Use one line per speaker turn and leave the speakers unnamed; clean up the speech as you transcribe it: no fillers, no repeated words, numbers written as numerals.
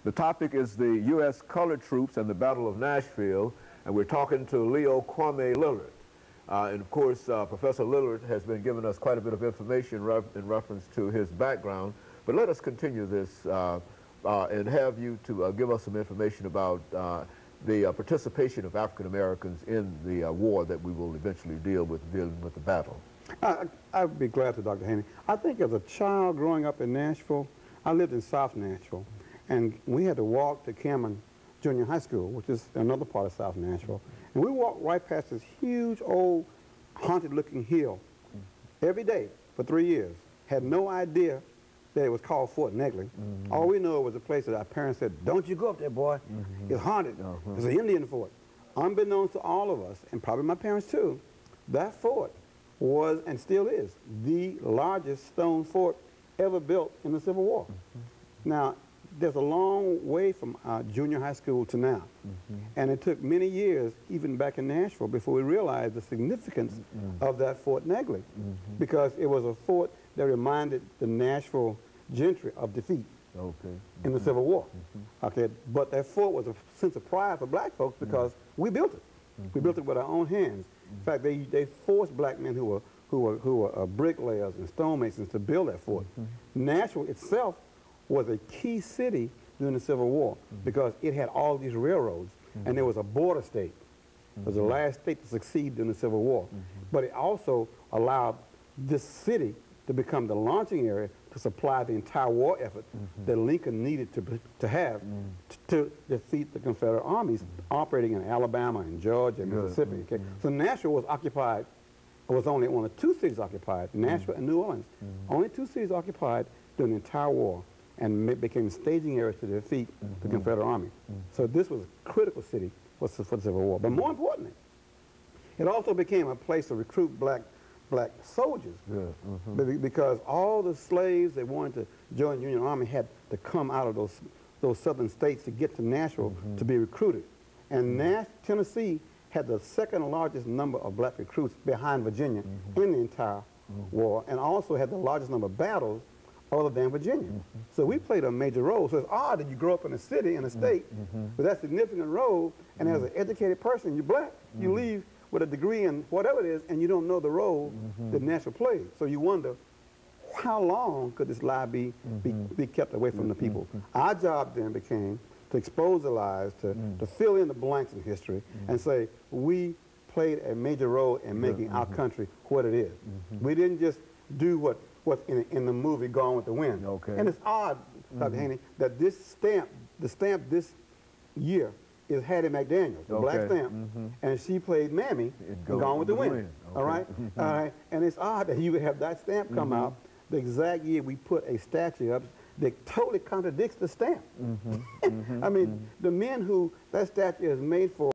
The topic is the U.S. colored troops and the Battle of Nashville, and we're talking to Leo Kwame Lillard. And of course, Professor Lillard has been giving us quite a bit of information in reference to his background. But let us continue this and have you to give us some information about the participation of African Americans in the war that we will eventually dealing with the battle.
I'd be glad to, Dr. Haney. I think as a child growing up in Nashville, I lived in South Nashville, and we had to walk to Cameron Junior High School, which is another part of South Nashville. And we walked right past this huge old haunted-looking hill every day for 3 years. Had no idea that it was called Fort Negley. All we knew was a place that our parents said, "Don't you go up there, boy. It's haunted. It's an Indian fort." Unbeknownst to all of us, and probably my parents too, that fort was and still is the largest stone fort ever built in the Civil War. Now, there's a long way from junior high school to now. And it took many years, even back in Nashville, before we realized the significance of that Fort Negley, because it was a fort that reminded the Nashville gentry of defeat in the Civil War. But that fort was a sense of pride for black folks because we built it. We built it with our own hands. In fact, they forced black men who were bricklayers and stonemasons to build that fort. Nashville itself was a key city during the Civil War because it had all these railroads, and it was a border state. It was the last state to succeed during the Civil War. But it also allowed this city to become the launching area to supply the entire war effort that Lincoln needed to have to defeat the Confederate armies operating in Alabama and Georgia and Mississippi. So Nashville was occupied. It was only one of two cities occupied, Nashville and New Orleans. Only two cities occupied during the entire war, and became staging areas to defeat the Confederate Army. So this was a critical city for the Civil War. But more importantly, it also became a place to recruit black soldiers because all the slaves that wanted to join the Union Army had to come out of those southern states to get to Nashville to be recruited. And Tennessee had the second largest number of black recruits behind Virginia in the entire war, and also had the largest number of battles other than Virginia. So we played a major role. So it's odd that you grow up in a city, in a state, with that significant role, and as an educated person, you're black, you leave with a degree in whatever it is, and you don't know the role that Nashville played. So you wonder, how long could this lie be kept away from the people? Our job then became to expose the lies, to fill in the blanks in history, and say, we played a major role in making our country what it is. We didn't just do what's in the movie Gone with the Wind. And it's odd, Dr. Haney, that the stamp this year is Hattie McDaniel, the black stamp, and she played Mammy in Gone with the Wind. All right? And it's odd that you would have that stamp come out the exact year we put a statue up that totally contradicts the stamp. I mean, the men who that statue is made for